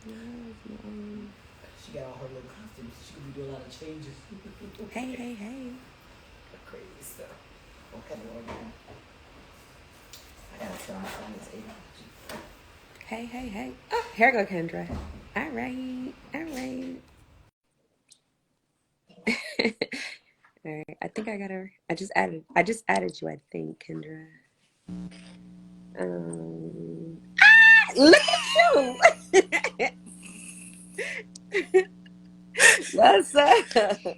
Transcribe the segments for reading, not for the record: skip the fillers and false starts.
She got all her little costumes. She could be doing a lot of changes. Hey. Crazy stuff. Okay, Lord. I gotta try on this age. Hey. Oh, here go Kyndra. All right. All right. I think I got her. I just added you, I think, Kyndra. Look at you. What's up?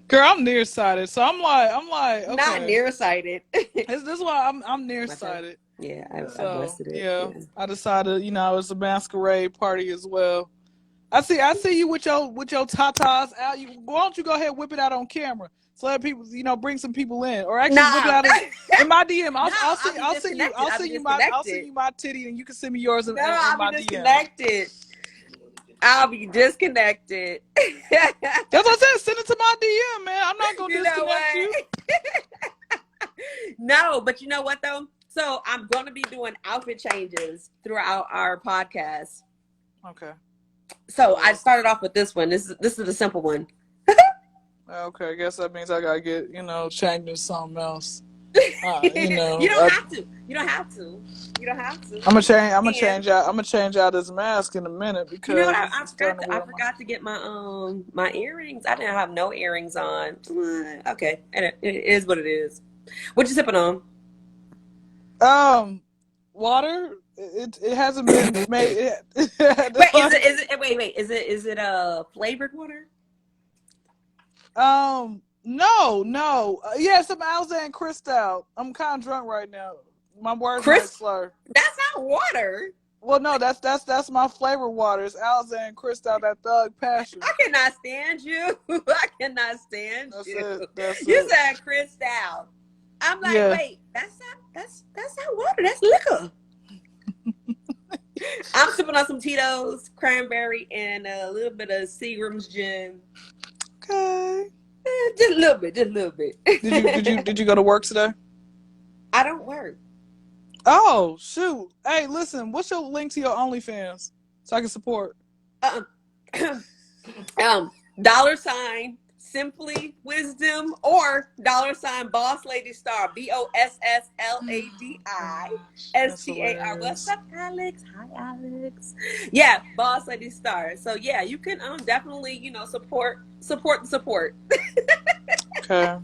Girl, I'm nearsighted, so I'm like, okay. Not nearsighted. This is why I'm nearsighted. Yeah, I So busted it. yeah, I decided, it's a masquerade party as well. I see you with your tatas out. Why don't you go ahead and whip it out on camera so that people, bring some people in, or actually whip it out in my DM. I'll send you my titty, and you can send me yours in my DM. I'll be disconnected. That's what I said. Send it to my DM, man. I'm not gonna disconnect you. No, but you know what though? So I'm gonna be doing outfit changes throughout our podcast. Okay. So I started off with this one. This is the simple one. Okay, I guess that means I gotta get, changed into something else. You don't have to. I'm gonna change out this mask in a minute because I forgot to get my my earrings. I didn't have no earrings on. Okay, and it is what it is. What you sipping on? Water. It hasn't been made. Wait, is it flavored water? No. Yeah, some Alza and Cristal. I'm kind of drunk right now. My words might slur. That's not water. Well, no, that's my flavor water. It's Alza and Cristal, that thug passion. I cannot stand you. I cannot stand you. That's you it. said Cristal. I'm like, wait, that's not water. That's liquor. I'm sipping on some Tito's, cranberry, and a little bit of Seagram's gin. Okay. Just a little bit. Did you go to work today? I don't work. Oh shoot! Hey, listen. What's your link to your OnlyFans so I can support? $ Simply Wisdom or $ Boss Lady Star BOSSLADI STAR. What's up, Alex? Hi, Alex. Yeah, Boss Lady Star. So yeah, you can definitely support the support. Okay.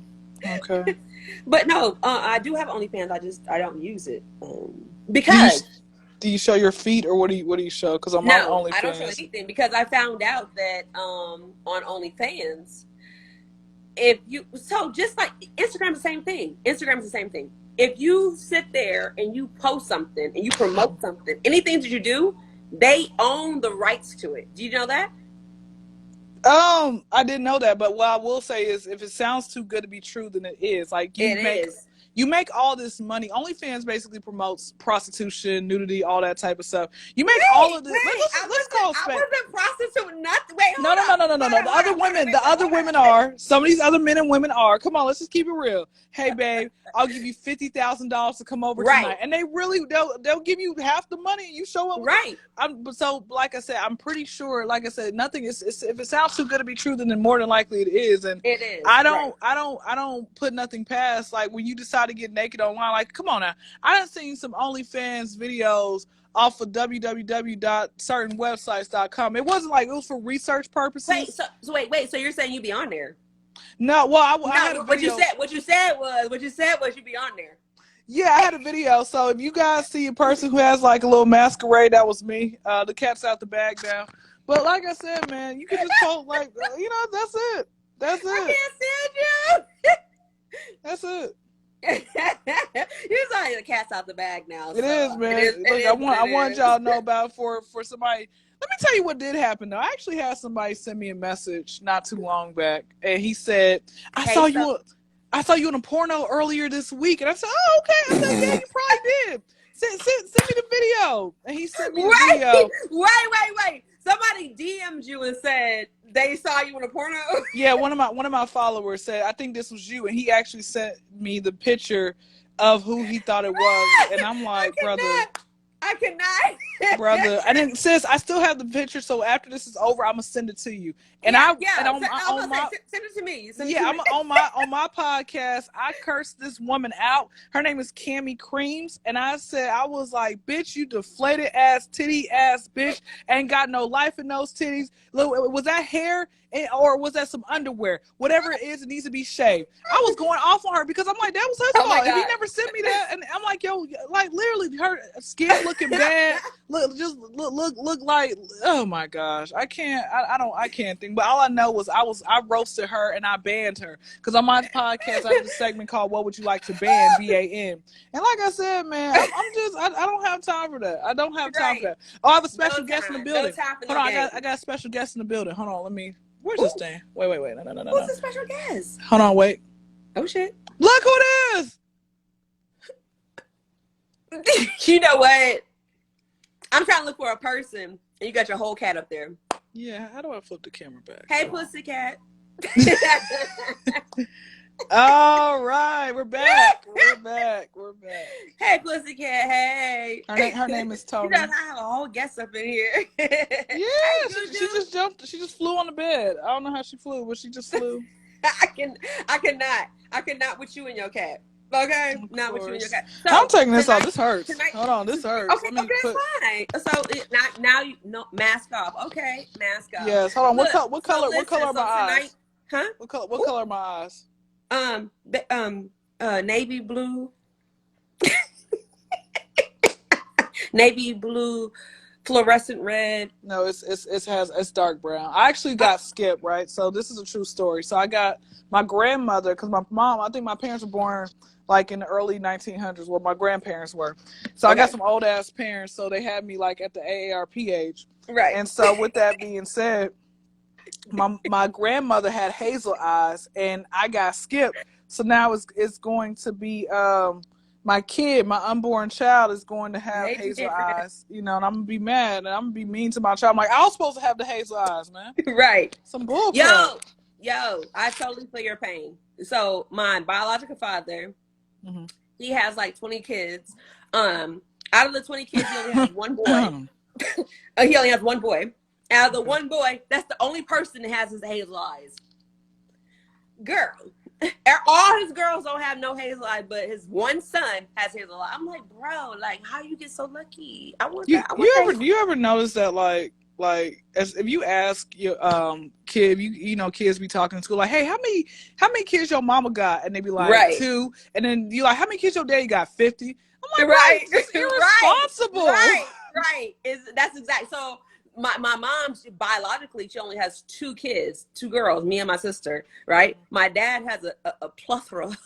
But no, I do have OnlyFans. I don't use it because. Do you show your feet or what do you show? Because I'm on OnlyFans. I don't show anything because I found out that on OnlyFans. Just like Instagram is the same thing. If you sit there and you post something and you promote something, anything that you do, they own the rights to it. Do you know that? I didn't know that, but what I will say is if it sounds too good to be true, then it is. Like you make all this money. OnlyFans basically promotes prostitution, nudity, all that type of stuff. You make all of this. Let's call I wasn't prostituting nothing. Wait, no. The other women are. Some of these other men and women are. Come on, let's just keep it real. Hey, babe, I'll give you $50,000 to come over tonight, and they'll give you half the money. And you show up. Right. So, like I said, I'm pretty sure. Like I said, nothing is. If it sounds too good to be true, then more than likely it is. And it is. I don't put nothing past. Like when you decide to get naked online, like come on now. I done seen some OnlyFans videos off of www.certainwebsites.com. It wasn't like it was for research purposes. Wait. So you're saying you be on there? No, well, I had a video. What you said was you be on there. Yeah, I had a video. So if you guys see a person who has like a little masquerade, that was me. The cat's out the bag now. But like I said, man, you can just post like that's it. That's it. I can't stand you. That's it. You're saying the cat's out the bag now. It is, man. Look, I want y'all to know about for somebody. Let me tell you what did happen though. I actually had somebody send me a message not too long back, and he said, I saw you in a porno earlier this week, and I said, oh, okay. I said, yeah, you probably did. Send me the video, and he sent me the video. Wait. Somebody DM'd you and said they saw you in a porno. Yeah, one of my followers said, I think this was you, and he actually sent me the picture of who he thought it was, and I'm like, brother. I I cannot. Brother. And then, sis, I still have the picture, so after this is over, I'm gonna send it to you. And yeah, on my send it to me. on my podcast, I cursed this woman out. Her name is Cammy Creams, and I was like, bitch, you deflated ass, titty ass bitch, ain't got no life in those titties. Look, was that hair? Or was that some underwear? Whatever it is, it needs to be shaved. I was going off on her because I'm like, that was her fault. If he never sent me that, and I'm like, yo, like literally, her skin looking bad. Look like, oh my gosh, I can't think. But all I know was I roasted her and I banned her because on my podcast I have a segment called "What Would You Like to Ban?" BAN. And like I said, man, I don't have time for that. I don't have time for that. Oh, I have a special guest in the building. Hold on, I got a special guest in the building. Hold on, let me. Where's this thing? Wait. No. Who's the special guest? Hold on, wait. Oh, shit. Look who it is! You know what? I'm trying to look for a person, and you got your whole cat up there. Yeah, how do I flip the camera back? Hey, pussycat. All right, we're back. Hey, pussycat. Hey. Her name is Tony. I have a whole guest up in here. Yeah, she just jumped. She just flew on the bed. I don't know how she flew, but she just flew. I cannot with you and your cat. Okay, not with you and your cat. So, I'm taking this off. This hurts. Hold on, this hurts. Okay, that's fine. So now you mask off. Okay, mask off. Yes. Hold on. Look, what color are my eyes? Huh? What color are my eyes? Navy blue. Navy blue, fluorescent red. No, it's dark brown. I actually got skipped, right? So this is a true story. So I got my grandmother, because my mom, I think my parents were born like in the early 1900s. Well, my grandparents were. So I got some old ass parents. So they had me like at the AARP age. Right. And so with that being said, my grandmother had hazel eyes, and I got skipped. So now it's going to be my unborn child is going to have hazel eyes. You know, and I'm gonna be mad and I'm gonna be mean to my child. I'm like, I was supposed to have the hazel eyes, man. Right. Some bullcrap. Yo, I totally feel your pain. So my biological father, he has like 20 kids. Out of the 20 kids, he only has one boy. He only has one boy. Out of the one boy, that's the only person that has his hazel eyes. Girl, all his girls don't have no hazel eyes, but his one son has hazel eyes. I'm like, bro, like, how you get so lucky? I want that. You ever notice that, like as if you ask your kid, you know, kids be talking in school like, hey, how many kids your mama got? And they be like 2, and then you like, how many kids your daddy got? 50. I'm like, right, it's irresponsible. Right. That's exact. So. My mom, biologically, she only has 2 kids, 2 girls, me and my sister, right? My dad has a plethora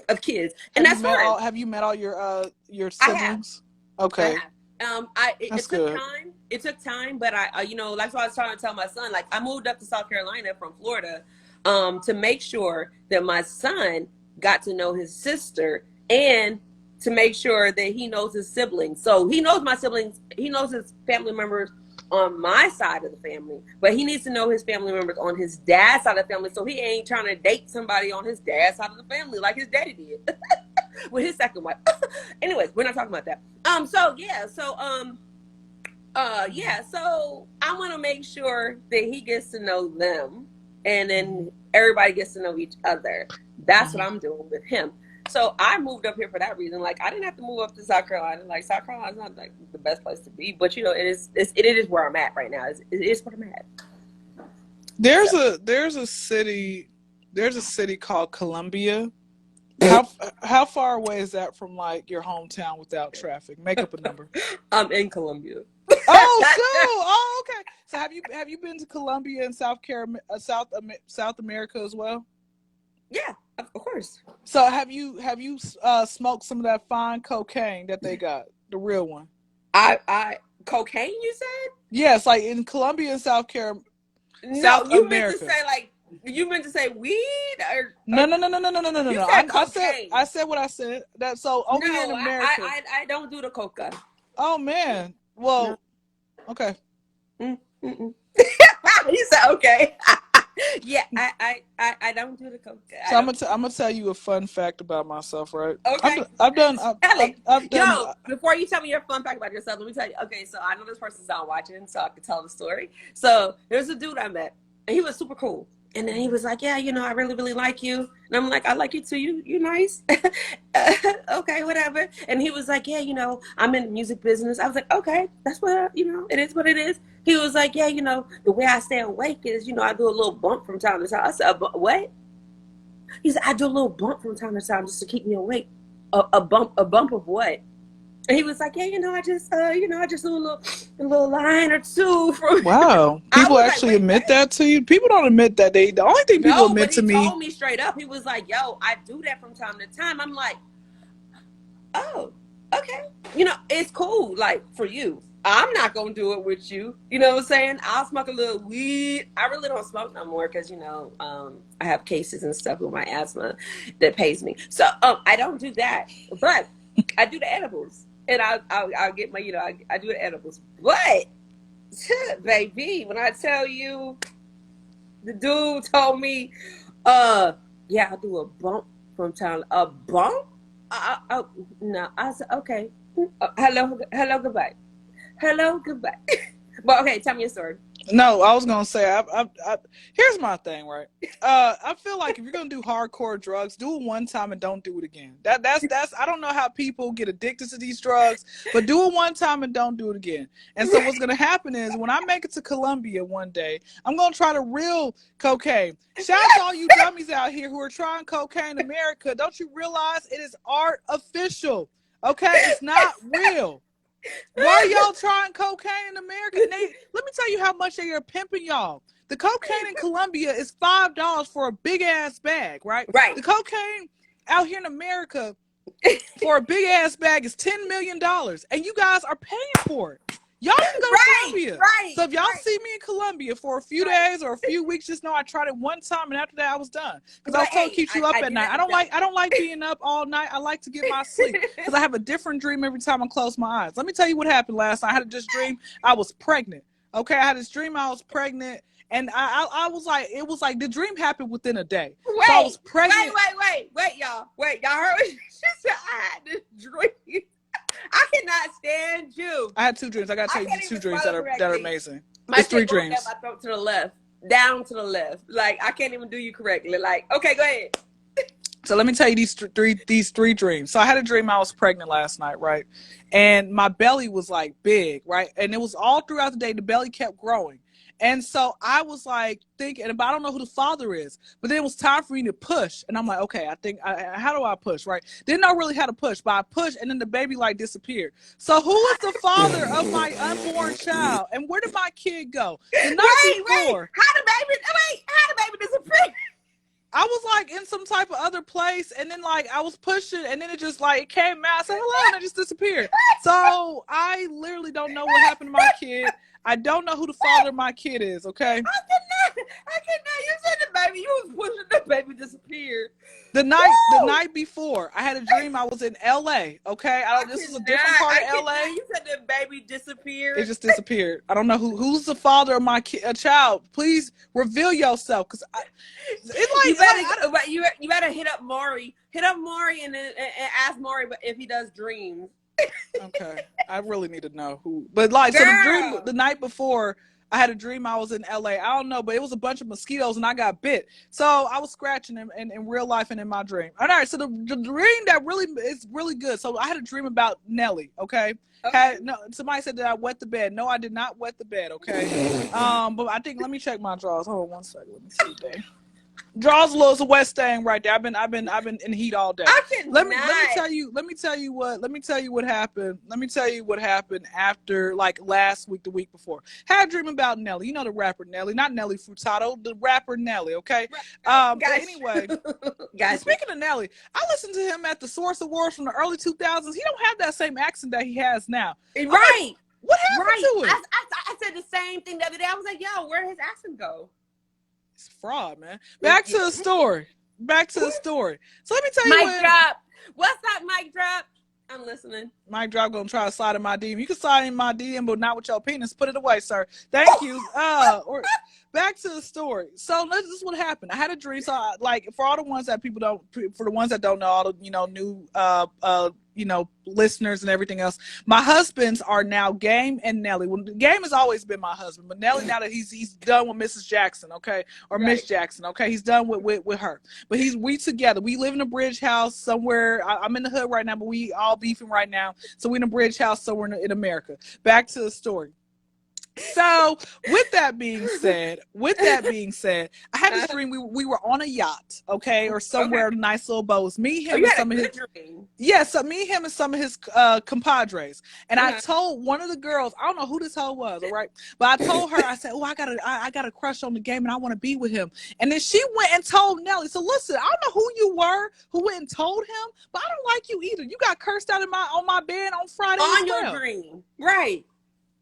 of kids, and that's fine. Have you met all your siblings? Okay. It took time. It took time, but I you know, like what I was trying to tell my son, like I moved up to South Carolina from Florida, to make sure that my son got to know his sister and to make sure that he knows his siblings. So he knows my siblings, he knows his family members on my side of the family, but he needs to know his family members on his dad's side of the family, so he ain't trying to date somebody on his dad's side of the family like his daddy did with his second wife. Anyways, we're not talking about that. So I want to make sure that he gets to know them, and then everybody gets to know each other. That's what I'm doing with him. So I moved up here for that reason. Like, I didn't have to move up to South Carolina. Like, South Carolina's not like the best place to be, but you know, it is where I'm at right now. It is where I'm at. There's a city called Columbia. How far away is that from like your hometown without traffic? Make up a number. I'm in Columbia. Oh, okay. So have you been to Columbia and South America as well? Yeah, of course. So have you smoked some of that fine cocaine that they got, the real one? Cocaine, you said? Yes, like in Colombia and South Carolina. No, you meant to say like you meant to say weed or no. Cocaine. I said what I said. That so over here in America. I don't do the coca. Oh man. Well, okay. You said okay. Yeah, I don't do the coke. So I'm gonna tell you a fun fact about myself, right? Okay. I've done. Yo, before you tell me your fun fact about yourself, let me tell you. Okay, so I know this person's not watching, so I can tell the story. So there's a dude I met, and he was super cool. And then he was like, "Yeah, I really, really like you." And I'm like, "I like you too. You nice." Okay, whatever. And he was like, "Yeah, I'm in the music business." I was like, "Okay, that's what it is. What it is." He was like, "Yeah, the way I stay awake is, I do a little bump from time to time." I said, "What?" He said, "I do a little bump from time to time just to keep me awake." A bump of what? And he was like, "Yeah, I just do a little line or two from." Wow, people actually admit that to you. People don't admit that. The only thing people admit to me. He told me straight up. He was like, "Yo, I do that from time to time." I'm like, "Oh, okay. It's cool. Like for you, I'm not gonna do it with you. You know what I'm saying? I'll smoke a little weed. I really don't smoke no more because I have cases and stuff with my asthma that pays me. So I don't do that. But I do the edibles, and I'll get my I do the edibles. But baby, when I tell you, the dude told me, yeah, I'll do a bump from time. A bump? No, I said okay. Hello, goodbye. Hello, goodbye. But okay, tell me a story. No, I was gonna say, here's my thing, right? I feel like if you're gonna do hardcore drugs, do it one time and don't do it again. That's I don't know how people get addicted to these drugs, but do it one time and don't do it again. And so what's gonna happen is when I make it to Colombia one day, I'm gonna try the real cocaine. Shout out to all you dummies out here who are trying cocaine in America. Don't you realize it is artificial? Okay, it's not real. Why are y'all trying cocaine in America? Let me tell you how much they are pimping y'all. The cocaine in Colombia is $5 for a big ass bag, right? Right. The cocaine out here in America for a big ass bag is $10 million, and you guys are paying for it. Y'all can go to Colombia. Right. So if y'all see me in Colombia for a few days or a few weeks, just know I tried it one time, and after that I was done. Because I was told to keep you up at night. I don't like being up all night. I like to get my sleep because I have a different dream every time I close my eyes. Let me tell you what happened last night. I had this dream I was pregnant. Okay, I had this dream I was pregnant, and I was like, it was like the dream happened within a day. Wait, so I was pregnant. Wait, y'all. Wait, y'all heard what she said? I had this dream. I cannot stand you. I had two dreams. I gotta tell you these two dreams that are amazing. It's 3 dreams. My throat to the left, down to the left. Like I can't even do you correctly. Like okay, go ahead. So let me tell you these three dreams. So I had a dream I was pregnant last night, right? And my belly was like big, right? And it was all throughout the day. The belly kept growing. And so I was like thinking, but I don't know who the father is. But then it was time for me to push. And I'm like, okay, how do I push, right? Didn't know really how to push, but I pushed and then the baby like disappeared. So who is the father of my unborn child? And where did my kid go? The night before. How the baby disappear? I was like in some type of other place, and then like I was pushing, and then it just like it came out. I said hello, and it just disappeared. So I literally don't know what happened to my kid. I don't know who the father of my kid is. Okay. I cannot. You said the baby. You was pushing the baby disappeared. The night before, I had a dream I was in L.A. Okay, this is a different part of L.A. You said the baby disappeared. It just disappeared. I don't know who's the father of my child. Please reveal yourself, because it's like you better hit up Maury. Hit up Maury and ask Maury if he does dreams. Okay, I really need to know who. But like, so the dream the night before, I had a dream I was in LA. I don't know, but it was a bunch of mosquitoes and I got bit. So I was scratching them in real life and in my dream. All right, so the dream that really is really good. So I had a dream about Nelly. Okay. Somebody said that I wet the bed. No, I did not wet the bed. Okay. But I think let me check my drawers. Hold on one second. Let me see there. Draws a little wet stain right there. I've been in heat all day. Let me tell you what happened. Let me tell you what happened after like last week, the week before. Had a dream about Nelly. You know the rapper Nelly, not Nelly Furtado, the rapper Nelly, okay? But anyway, guys, speaking of Nelly, I listened to him at the Source Awards from the early 2000s. He don't have that same accent that he has now. Right. What happened to it? I said the same thing the other day. I was like, yo, where did his accent go? It's fraud, man. Back to the story. So let me tell you. Mic drop. What's up, mic drop? I'm listening. Mike Drop gonna try to slide in my DM. You can slide in my DM, but not with your penis. Put it away, sir. Thank you. Or back to the story. So this is what happened. I had a dream. So like for all the ones that people don't, for the ones that don't know, all the new listeners and everything else. My husbands are now Game and Nelly. Well, Game has always been my husband, but Nelly now that he's done with Mrs. Jackson, okay, or Miss Jackson, okay, he's done with her. But we together. We live in a bridge house somewhere. I'm in the hood right now, but we all beefing right now. So we in a bridge house somewhere in America. Back to the story. So with that being said, I had this dream. We were on a yacht, okay, or somewhere nice little boats. Me, him, and some of his dream. Yeah, so me, him, and some of his compadres. And I told one of the girls, I don't know who this hoe was, all right, but I told her, I said, oh, I got a crush on the Game, and I want to be with him. And then she went and told Nelly. So listen, I don't know who you were who went and told him, but I don't like you either. You got cursed out on my bed on Friday on your dream, right?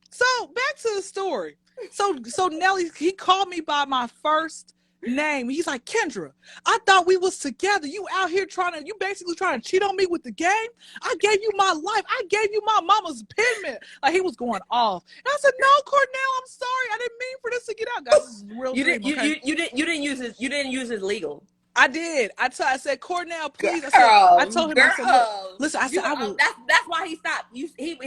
So back to the story. So Nelly, he called me by my first name. He's like, Kyndra, I thought we was together. You out here you basically trying to cheat on me with the game. I gave you my life. I gave you my mama's penman. Like he was going off. And I said, no, Cornell, I'm sorry. I didn't mean for this to get out. Guys, this is real. You didn't use his legal. I did. I said, Cornell, please. I told him, I said, listen, I said, that's why he stopped. He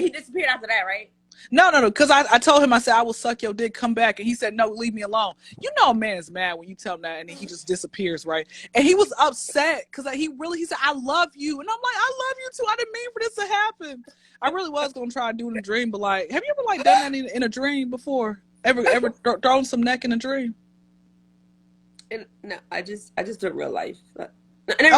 disappeared after that, right? No, because I told him, I said, I will suck your dick, come back. And he said, no, leave me alone. You know a man is mad when you tell him that and then he just disappears, right? And he was upset because he said, I love you. And I'm like, I love you too. I didn't mean for this to happen. I really was going to try to do it in a dream, but like, have you ever done that in a dream before? Ever thrown some neck in a dream? No, I just do it in real life. Okay,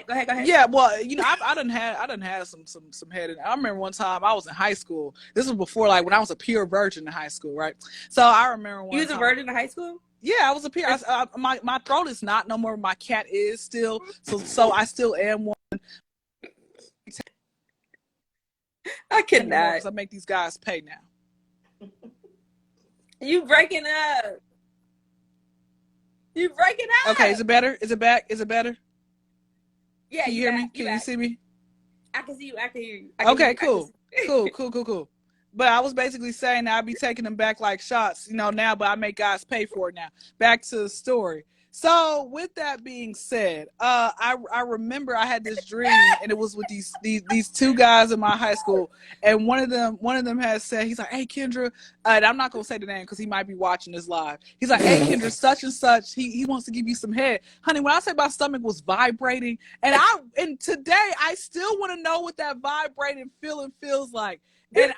go ahead. Yeah, well, I done had some head. I remember one time I was in high school. This was before, like, when I was a pure virgin in high school, right? So I remember you was a virgin in high school. Yeah, I was a pure. My throat is not no more. My cat is still. So I still am one. I cannot. Because I make these guys pay now. You breaking up. You breaking up. Okay, is it better? Is it back? Is it better? Yeah, can you hear me? Can you see me? I can see you. I can hear you. Okay, cool. Cool. But I was basically saying that I'd be taking them back like shots, now, but I make guys pay for it now. Back to the story. So with that being said, I remember I had this dream, and it was with these two guys in my high school, and one of them has said, he's like, hey Kyndra, and I'm not gonna say the name because he might be watching this live. He's like, hey Kyndra, such and such, he wants to give you some head, honey. When I say my stomach was vibrating, and today I still want to know what that vibrating feeling feels like. And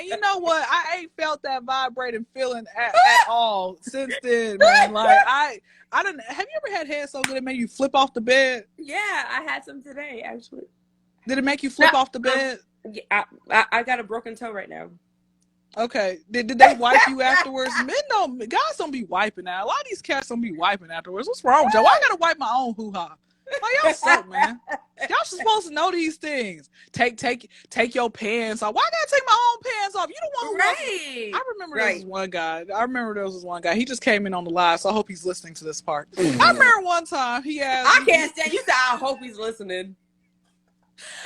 you know what? I ain't felt that vibrating feeling at all since then, man. Like I don't. Have you ever had head so good it made you flip off the bed? Yeah, I had some today actually. Did it make you flip off the bed? Yeah, I got a broken toe right now. Okay. Did they wipe you afterwards? Guys don't be wiping now. A lot of these cats don't be wiping afterwards. What's wrong with y'all? Why I gotta wipe my own hoo-ha? Like, y'all suck, man. Y'all supposed to know these things. Take your pants off. Why I gotta take my own pants off? You the one who right. I remember there was one guy. He just came in on the live, so I hope he's listening to this part. I remember one time he asked. I can't stand. You said I hope he's listening.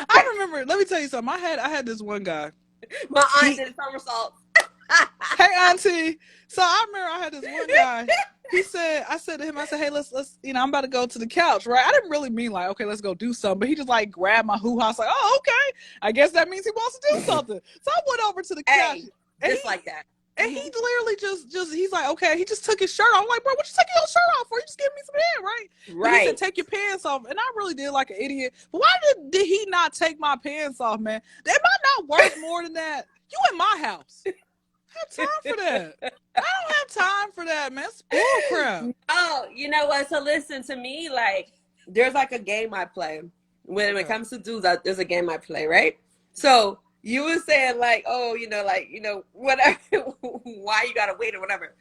I remember. Let me tell you something. I had this one guy. My aunt did somersaults. Hey, auntie. So I remember I had this one guy. I said to him, hey, let's, I'm about to go to the couch, right? I didn't really mean like, okay, let's go do something. But he just like grabbed my hoo-ha. I was like, oh, okay. I guess that means he wants to do something. So I went over to the couch. Just like that. And he literally just he's like, okay, he just took his shirt off. I'm like, bro, what you taking your shirt off for? You just give me some head, right? Right. He said, take your pants off. And I really did like an idiot. But why did he not take my pants off, man? Am I not worth more than that? You in my house. I have time for that. I don't have time for that, man. It's bull crap. Oh, you know what? So listen to me. Like, there's like a game I play. When it comes to dudes, there's a game I play, right? So you were saying like, oh, whatever, why you gotta wait or whatever.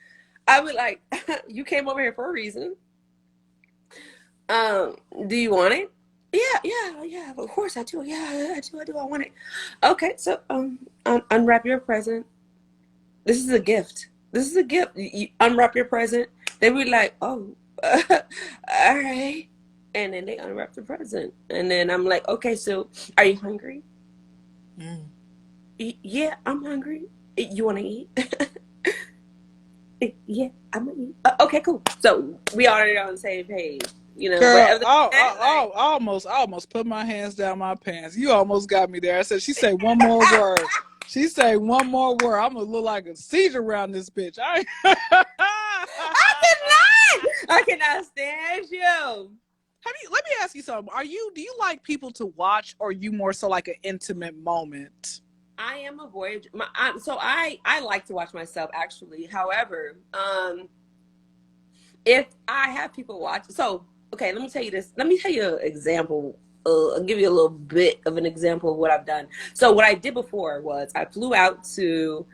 I would like, you came over here for a reason. Do you want it? Yeah. Of course I do. Yeah, I do. I want it. Okay, so unwrap your present. This is a gift. You unwrap your present. They be like, oh, all right. And then they unwrap the present. And then I'm like, okay, so are you hungry? Mm. Yeah, I'm hungry. You want to eat? Yeah, I'm gonna eat. Okay, cool. So we already on the same page, you know. Girl, But I almost put my hands down my pants. You almost got me there. I said, she say one more word. She say one more word. I'm gonna look like a seizure around this bitch. I cannot stand you. Let me ask you something. Do you like people to watch, or are you more so like an intimate moment? I am a voyage. So I like to watch myself actually. However, if I have people watch, so okay, let me tell you this. Let me tell you an example. I'll give you a little bit of an example of what I've done. So what I did before was I flew out to,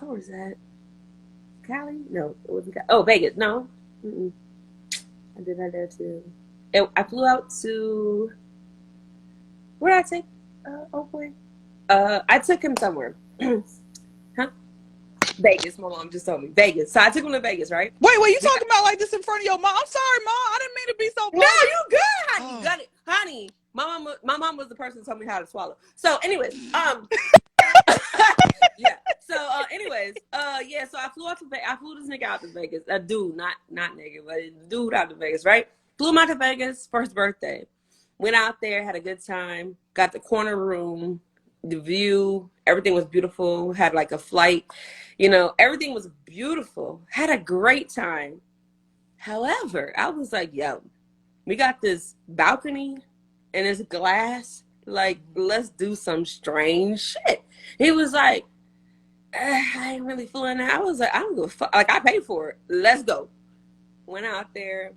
what was that? Cali? No, it wasn't Cali. Oh, Vegas. No. Mm-mm. I did that there too. I flew out to, where did I take? Oh boy. I took him somewhere. Huh? Vegas. My mom just told me Vegas. So I took him to Vegas, right? Wait, you talking about like this in front of your mom? I'm sorry, mom. I didn't mean to be so. No, you good, honey. You got it, honey. My mom was the person who told me how to swallow. So, anyways, yeah. So, yeah. So I flew out to Vegas. I flew this nigga out to Vegas. A dude, not nigga, but a dude out to Vegas, right? Flew him out to Vegas for his birthday. Went out there, had a good time. Got the corner room, the view, everything was beautiful. Had like a flight, you know, everything was beautiful. Had a great time. However, I was like, yo, we got this balcony and this glass. Like, let's do some strange shit. He was like, I ain't really feeling that. I was like, I don't give a fuck. Like, I paid for it. Let's go. Went out there.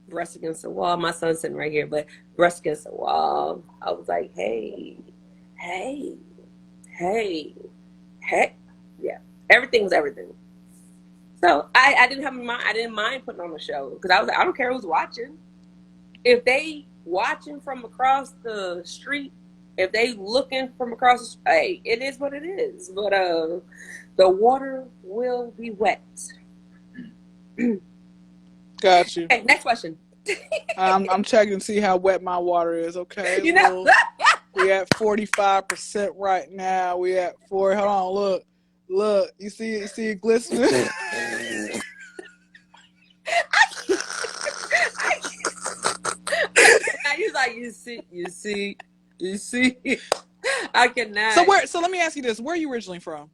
Breast against the wall. My son's sitting right here, but breast against the wall. I was like, hey. Yeah. Everything was everything. So I didn't mind putting on a show because I was like, I don't care who's watching. If they watching from across the street, if they looking from across the street, hey, it is what it is. But the water will be wet. Got you. Okay, next question. I'm checking to see how wet my water is. Okay, you know, we at 45% right now. We at 4. Hold on, look. You see it glistening. He's like, you see. I cannot. So let me ask you this: where are you originally from?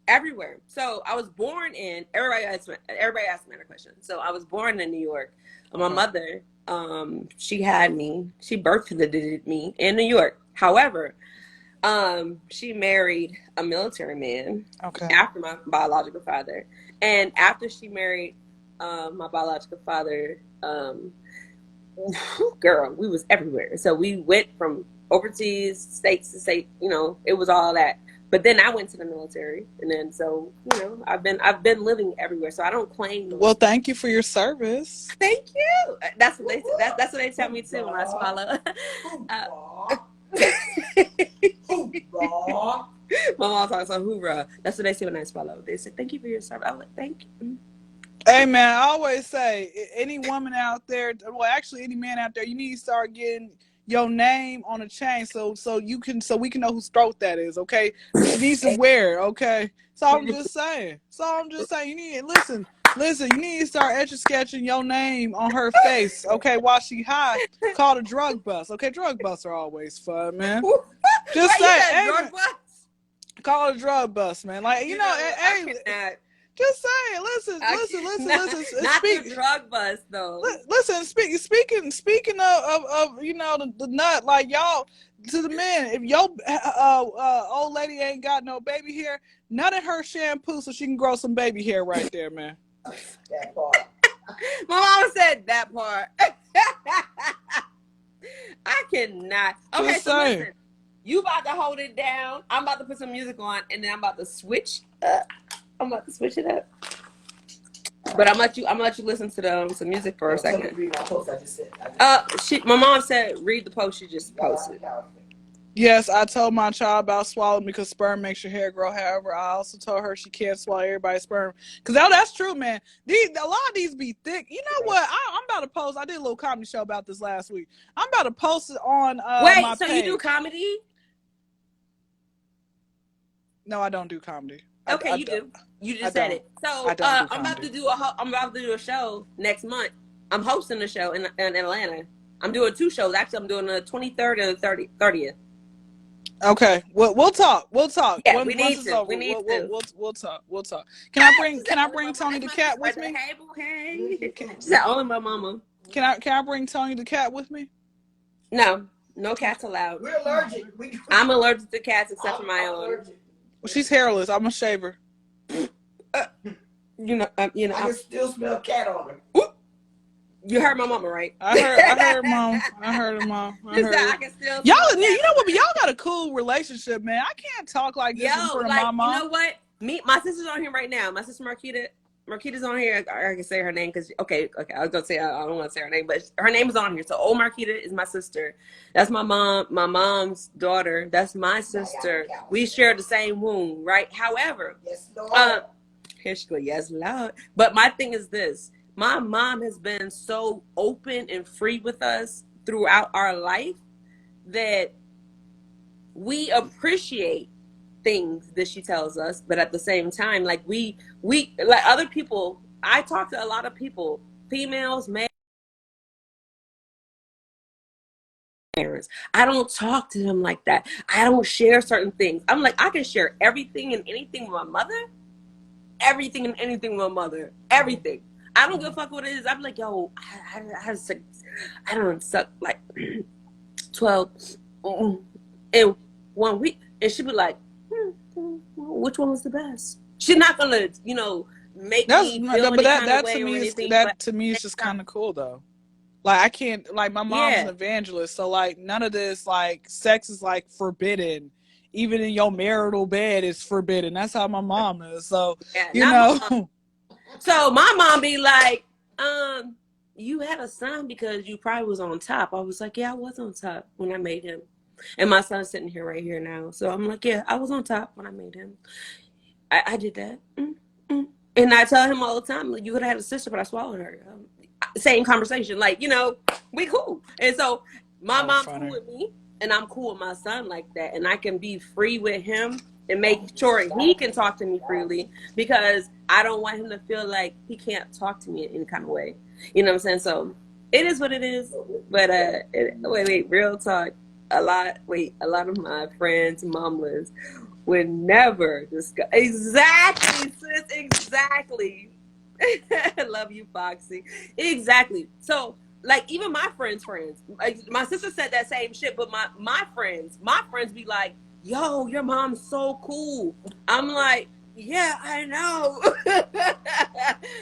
Everywhere. So I was born in. Everybody asked me that question. So I was born in New York. My mother, she had me. She birthed me in New York. However, she married a military man after my biological father, and after she married my biological father, girl, we was everywhere. So we went from overseas, states to state. You know, it was all that. But then I went to the military, and then so you know, I've been living everywhere. So I don't claim. Well, thank you for your service. Thank you. That's what they. That's what they tell me too when I swallow. My mom talks on hoorah. That's what they say when I swallow. They say thank you for your service. I'm like, thank you. Hey man, I always say any woman out there, well, actually any man out there, you need to start getting your name on a chain so we can know whose throat that is. Okay, she needs to wear. Okay, so I'm just saying. You need listen. You need to start etch a sketching your name on her face. Okay, while she high, call the drug bust. Okay, drug busts are always fun, man. Just say, hey, man, call it a drug bust, man. Like you know, hey. Just saying, listen. Not the drug bust though. Listen, speaking of you know the nut, like y'all to the men, if your old lady ain't got no baby hair, nut in her shampoo so she can grow some baby hair right there, man. That part. My mama said that part. I cannot. Okay, Just so saying. listen, you about to hold it down. I'm about to put some music on, and then I'm about to switch up. I'm about to switch it up, but I'm gonna let you listen to some music for a second. Read my post I just said. My mom said read the post you just posted. Yes, I told my child about swallowing because sperm makes your hair grow. However, I also told her she can't swallow everybody's sperm. Because that's true, man. A lot of these be thick. You know what? I'm about to post. I did a little comedy show about this last week. I'm about to post it on my so page. you do comedy? No, I don't do comedy. Okay, you do. You just said it. So I'm about to do a show next month. I'm hosting a show in Atlanta. I'm doing 2 shows. Actually, I'm doing the 23rd and the 30th. Okay, we'll talk. We'll talk. Yeah, we need to. We'll talk. We'll talk. Can I bring Tony the cat with me? She said only my mama. Can I bring Tony the cat with me? No cats allowed. We're allergic. I'm allergic to cats except for my own. Well, she's hairless. I'm gonna shave her. You know. I can still smell cat on her. You heard my mama, right? I heard mom. I heard her mom. I can still y'all, you know what? But y'all got a cool relationship, man. I can't talk like this in front of my mom. You know what? My sister's on here right now. My sister Marquita's on here. I can say her name because okay. I was gonna say I don't want to say her name, but her name is on here. So old Marquita is my sister. That's my mom. My mom's daughter. That's my sister. We share the same womb, right? However, yes, Lord. Here she goes. Yes, Lord. But my thing is this. My mom has been so open and free with us throughout our life that we appreciate things that she tells us, but at the same time, like we like other people, I talk to a lot of people, females, males, parents. I don't talk to them like that. I don't share certain things. I'm like, I can share everything and anything with my mother, everything and anything with my mother, everything. I don't give a fuck what it is. I'm like, yo, I don't suck like 12 in 1 week. And she'd be like, which one was the best? She's not gonna, make me feel any kind of way or anything. That to me is just kind of cool though. Like I can't, like my mom's an evangelist, so like none of this, like sex is like forbidden. Even in your marital bed, it's forbidden. That's how my mom is. So So my mom be like, you had a son because you probably was on top. I was like, yeah, I was on top when I made him. And my son's sitting here right here now. So I'm like, yeah, I was on top when I made him. I did that. And I tell him all the time, you could have had a sister, but I swallowed her. Same conversation. Like, we cool. And so my mom's cool with me, and I'm cool with my son like that. And I can be free with him and make sure he can talk to me freely because I don't want him to feel like he can't talk to me in any kind of way. You know what I'm saying? So it is what it is. But wait, real talk. A lot of my friends, mamas, would never discuss. Exactly, sis. Exactly. I love you, Foxy. Exactly. So, like, even my friends, like, my sister said that same shit, but my friends be like, yo, your mom's so cool. I'm like, yeah, I know.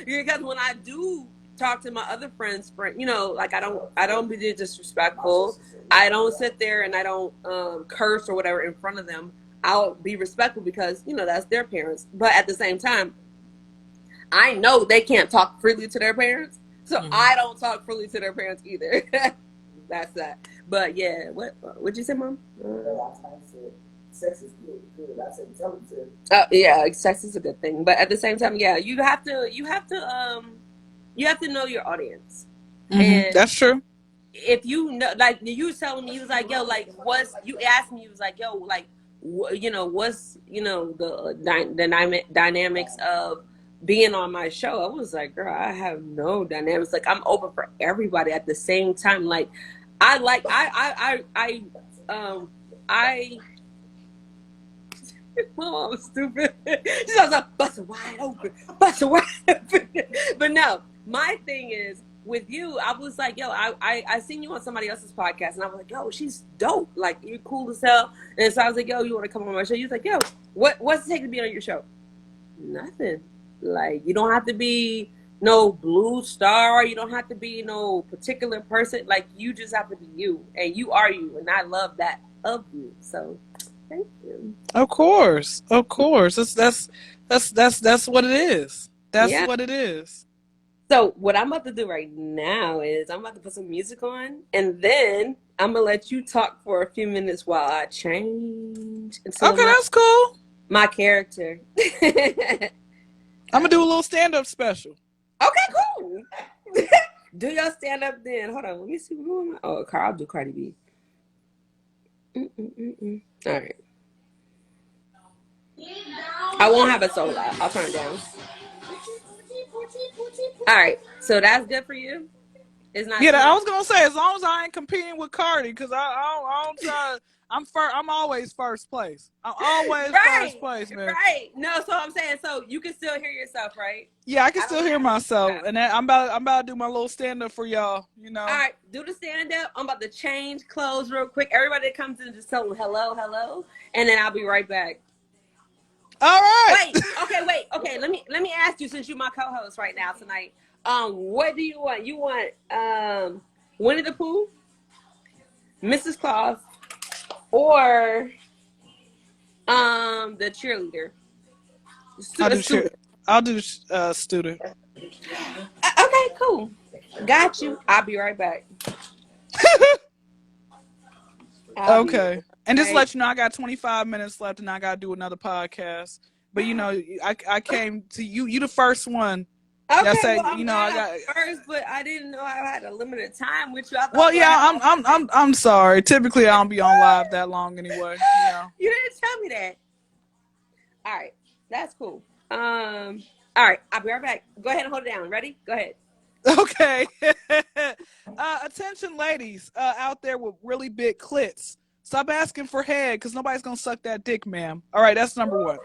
Because when I do talk to my other friends, like I don't be disrespectful. I don't sit there and I don't curse or whatever in front of them. I'll be respectful because, that's their parents. But at the same time, I know they can't talk freely to their parents. So I don't talk freely to their parents either. That's that. But yeah, what'd you say, Mom? Sex is good. I said intelligent. Yeah, sex is a good thing. But at the same time, yeah, you have to know your audience. And that's true. If you know, like you was telling me, you was like, yo, like you asked me, you was like, yo, like, what's, the dynamics of being on my show. I was like, girl, I have no dynamics. Like, I'm open for everybody at the same time. Like, Mom, I'm stupid. She was like, bust it wide open. But no, my thing is, with you, I was like, yo, I seen you on somebody else's podcast, and I was like, yo, she's dope. Like, you're cool as hell. And so I was like, yo, you want to come on my show? You was like, yo, what's it take to be on your show? Nothing. Like, you don't have to be no blue star. You don't have to be no particular person. Like, you just have to be you, and you are you, and I love that of you. So, thank you. Of course. That's what it is. That's what it is. So what I'm about to do right now is I'm about to put some music on, and then I'm gonna let you talk for a few minutes while I change into Okay, that's cool. my character. I'm gonna do a little stand-up special. Okay, cool. Do your stand-up then. Hold on, let me see who am I. Oh, I'll do Cardi B. All right. I won't have it so loud. I'll turn it down. All right. So that's good for you. It's not. Yeah, I was gonna say, as long as I ain't competing with Cardi, because I don't try. I'm always first place. I'm always first place, man. Right. No, so I'm saying, so you can still hear yourself, right? Yeah, I can still hear myself, and then I'm about to do my little stand up for y'all. You know. All right, do the stand up. I'm about to change clothes real quick. Everybody that comes in, just tell them hello, and then I'll be right back. All right. Wait. Okay. Let me ask you, since you're my co-host right now tonight. What do you want? You want Winnie the Pooh, Mrs. Claus, or the cheerleader? I'll do student. Okay, cool. Got you. I'll be right back. Okay. And just let you know, I got 25 minutes left, and I got to do another podcast. But you know, I came to you. You the first one. Okay, say, well, you know, I got first, but I didn't know I had a limited time with you. Well, yeah, I'm sorry. Typically, I don't be on live that long anyway. You know. You didn't tell me that. All right, that's cool. All right, I'll be right back. Go ahead and hold it down. Ready? Go ahead. Okay. Attention, ladies out there with really big clits. Stop asking for head, because nobody's gonna suck that dick, ma'am. All right, that's number one.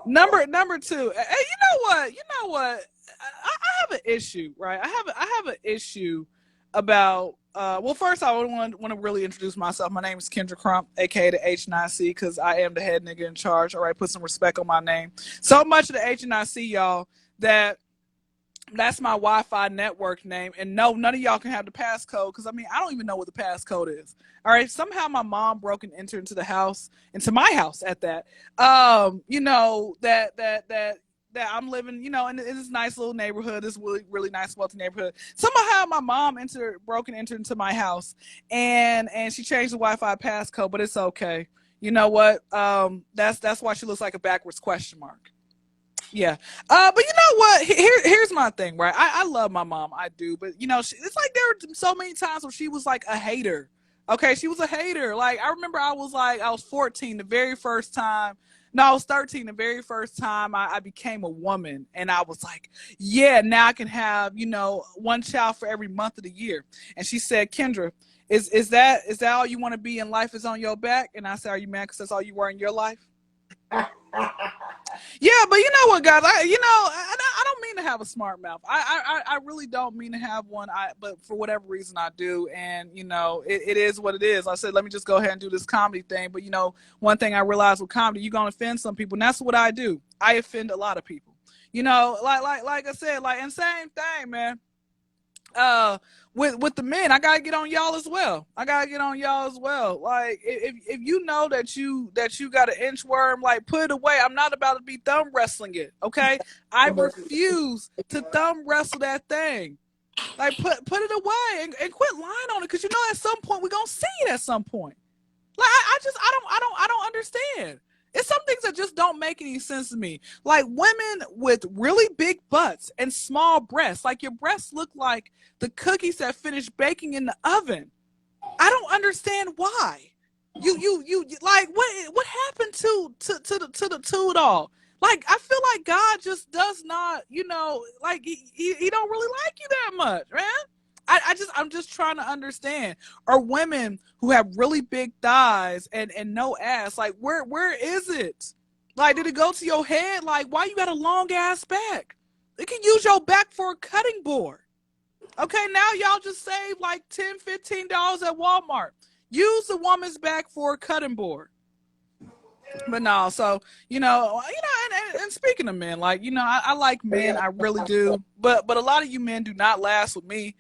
Number two. Hey, you know what? I have an issue, right? I have an issue about. Well, first I want to really introduce myself. My name is Kyndra Crump, aka the H9C, because I am the head nigga in charge. All right, put some respect on my name. So much of the H9C, y'all, that's my Wi-Fi network name. And no, none of y'all can have the passcode, because I mean, I don't even know what the passcode is. All right, somehow my mom broke and entered into my house at that. You know, that I'm living, you know, in this nice little neighborhood, this really, really nice, wealthy neighborhood. Somehow my mom broke and entered into my house, and she changed the Wi-Fi passcode, but it's okay. You know what? That's why she looks like a backwards question mark. Yeah. But you know what? Here's my thing, right? I love my mom. I do. But, you know, it's like there were so many times where she was like a hater. Okay. She was a hater. Like, I remember I was 14 the very first time. No, I was 13 the very first time I became a woman. And I was like, yeah, now I can have, you know, one child for every month of the year. And she said, Kyndra, is that all you want to be in life, is on your back? And I said, are you mad because that's all you were in your life? Yeah, but you know what, guys? I don't mean to have a smart mouth. I really don't mean to have one. But for whatever reason, I do, and you know, it is what it is. I said, let me just go ahead and do this comedy thing. But you know, one thing I realized with comedy, you're gonna offend some people, and that's what I do. I offend a lot of people. You know, like I said, and same thing, man. With the men, I gotta get on y'all as well. Like, if you know that you got an inchworm, like, put it away. I'm not about to be thumb wrestling it. Okay, I refuse to thumb wrestle that thing. Like, put it away and quit lying on it, because you know at some point we're gonna see it at some point. Like, I don't understand. It's some things that just don't make any sense to me. Like, women with really big butts and small breasts. Like, your breasts look like the cookies that finished baking in the oven. I don't understand why. You like, what happened to it all? Like, I feel like God just does not, you know, like he don't really like you that much, man. I'm just trying to understand. Are women who have really big thighs and no ass, like, where is it? Like, did it go to your head? Like, why you got a long ass back? They can use your back for a cutting board. Okay, now y'all just save like $10, $15 at Walmart. Use the woman's back for a cutting board. But no, so you know, and speaking of men, like, you know, I like men, I really do. But a lot of you men do not last with me.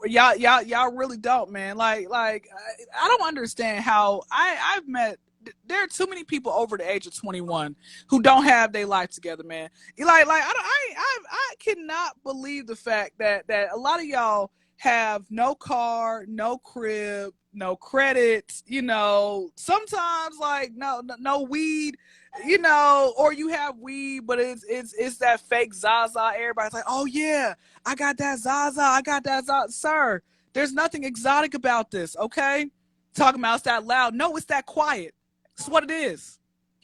Y'all really don't, man. Like I don't understand how I've met. There are too many people over the age of 21 who don't have their life together, man. I cannot believe the fact that a lot of y'all have no car, no crib, no credit, you know, sometimes like no weed, you know, or you have weed, but it's that fake Zaza. Everybody's like, oh yeah, I got that Zaza, I got that Zaza. Sir, there's nothing exotic about this, okay? Talking about it's that loud. No, it's that quiet. It's what it is.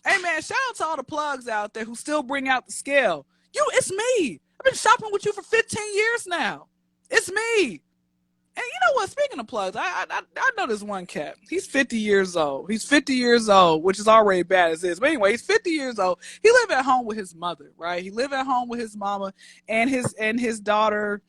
Hey man, shout out to all the plugs out there who still bring out the scale. It's me. I've been shopping with you for 15 years now. It's me. And you know what? Speaking of plugs, I know this one cat. He's 50 years old. He's 50 years old, which is already bad as is. But anyway, he's 50 years old. He lived at home with his mother, right? He lived at home with his mama and his daughter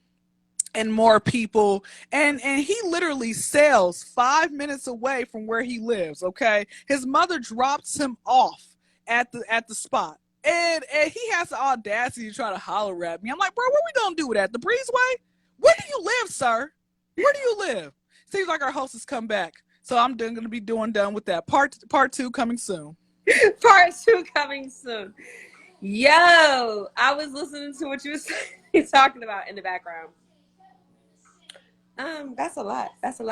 and more people. And he literally sells 5 minutes away from where he lives, okay? His mother drops him off at the spot. And he has the audacity to try to holler at me. I'm like, bro, what are we gonna do with that? The breezeway? Where do you live, sir? Where do you live? Seems like our host has come back. So I'm going to be done with that. Part 2 coming soon. Part 2 coming soon. Yo, I was listening to what you were talking about in the background. That's a lot. That's a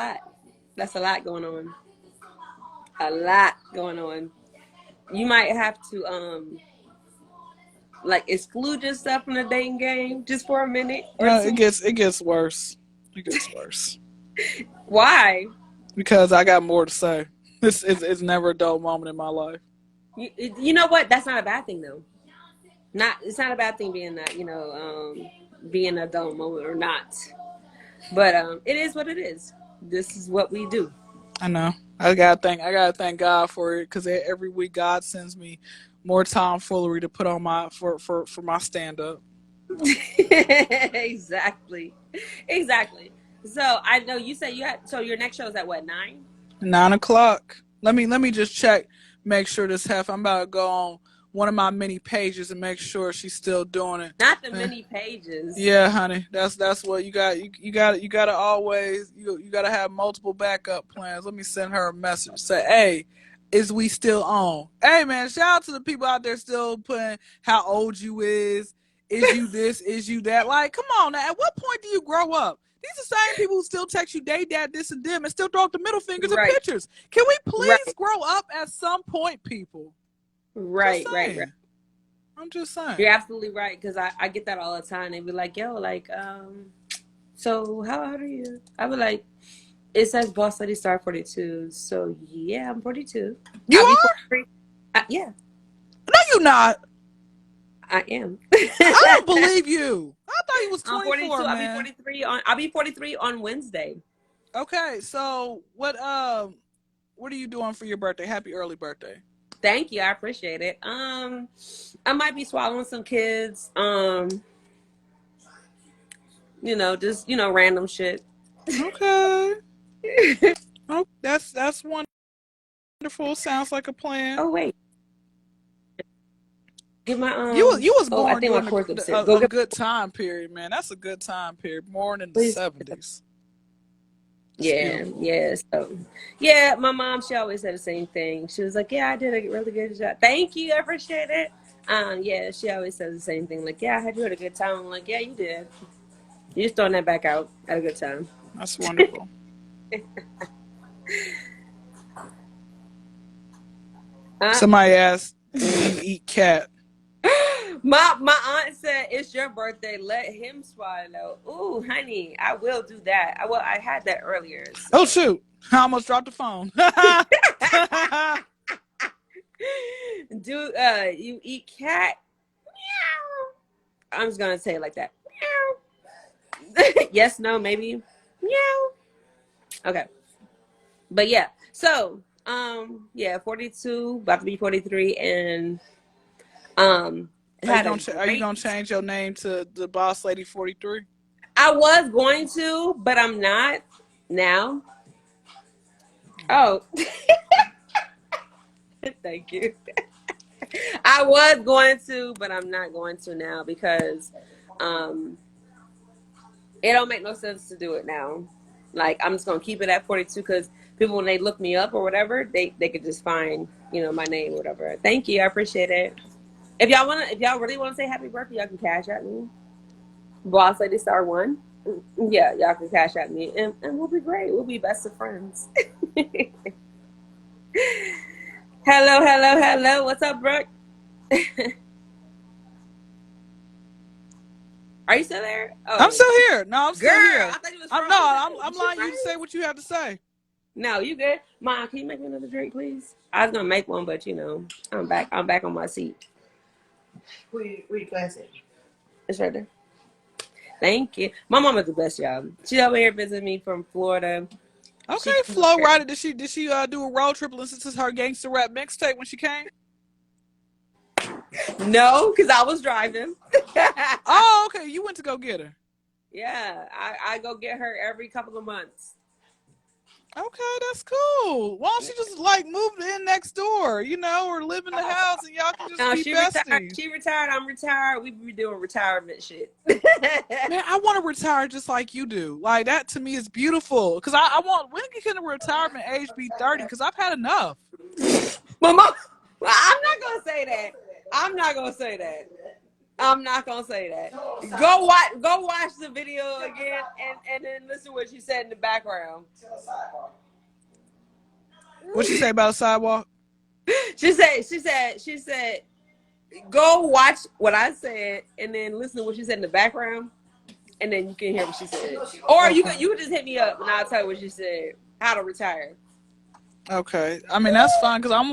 lot going on. A lot going on. You might have to like exclude yourself from the dating game just for a minute or two. It gets worse. It gets worse. Why? Because I got more to say. It's never a dull moment in my life. You know what? That's not a bad thing though. It's not a bad thing being that, being a dull moment or not. But it is what it is. This is what we do. I know. I gotta thank God for it, because every week God sends me more tomfoolery to put on for my stand up. Exactly. So I know you said so your next show is at what, 9? 9 o'clock. Let me just check, make sure this I'm about to go on one of my many pages and make sure she's still doing it. Not the many pages. Yeah, honey. That's what you got. You gotta always you gotta have multiple backup plans. Let me send her a message. Say, hey, is we still on? Hey man, shout out to the people out there still putting how old you is you this, is you that. Like, come on now. At what point do you grow up? These are the same people who still text you day dad this and them and still throw up the middle fingers and pictures. Can we please grow up at some point, people? Right. I'm just saying. You're absolutely right, because I get that all the time. They be like, yo, like, so how old are you? I be like, it says Boss Lady Star 42. So yeah, I'm 42. You are? Yeah. No, you're not. I am. I don't believe you. I thought you was 24, I'm 42. man. I'll be 43 on Wednesday. Okay, so what are you doing for your birthday? Happy early birthday. Thank you. I appreciate it. I might be swallowing some kids. Just random shit. Okay. Oh, that's wonderful. Sounds like a plan. Oh wait. Get my You was born during a good time period, man. That's a good time period. Born in the 70s. Yeah. So, yeah, my mom, she always said the same thing. She was like, yeah, I did a really good job. Thank you. I appreciate it. Yeah, she always says the same thing. Like, yeah, I had you had a good time. I'm like, yeah, you did. You're just throwing that back out at a good time. That's wonderful. Somebody asked, do you eat cat? My aunt said, it's your birthday. Let him swallow. Ooh, honey, I will do that. I had that earlier. So. Oh, shoot. I almost dropped the phone. Do you eat cat? Meow. I'm just going to say it like that. Meow. Yes, no, maybe. Meow. Okay. But yeah. So, 42, about to be 43, and are you gonna change your name to the Boss Lady 43? I was going to, but I'm not now. Oh, thank you. I was going to, but I'm not going to now, because it don't make no sense to do it now. Like, I'm just gonna keep it at 42, because people, when they look me up or whatever, they could just find my name or whatever. Thank you, I appreciate it. If y'all really want to say happy birthday, y'all can cash at me. Boss Lady Star 1. Yeah, y'all can cash at me, and we'll be great. We'll be best of friends. Hello. What's up, Brooke? Are you still there? Oh, I'm still here. No, I'm still here. I thought you was I'm lying you to say what you have to say. No, you good. Mom, can you make me another drink, please? I was gonna make one, but you know, I'm back on my seat. Where you glass at? It's right there. Thank you. My mama's the best, y'all. She's over here visiting me from Florida. Okay, Flo Rida, did she do a road trip and listen to her gangster rap mixtape when she came? No, because I was driving. Oh, okay. You went to go get her. Yeah, I go get her every couple of months. Okay, that's cool. Why don't she just like move in next door, you know, or live in the house and y'all can just be besties? She retired. I'm retired. We be doing retirement shit. Man, I want to retire just like you do. Like that to me is beautiful. Cause I want when can the retirement age be 30? Cause I've had enough. Mama, I'm not gonna say that. I'm not gonna say that. Go watch the video again and then listen to what she said in the background. What'd she say about a sidewalk? She said, go watch what I said and then listen to what she said in the background, and then you can hear what she said. Or you can just hit me up and I'll tell you what she said. How to retire. Okay, I mean that's fine because I'm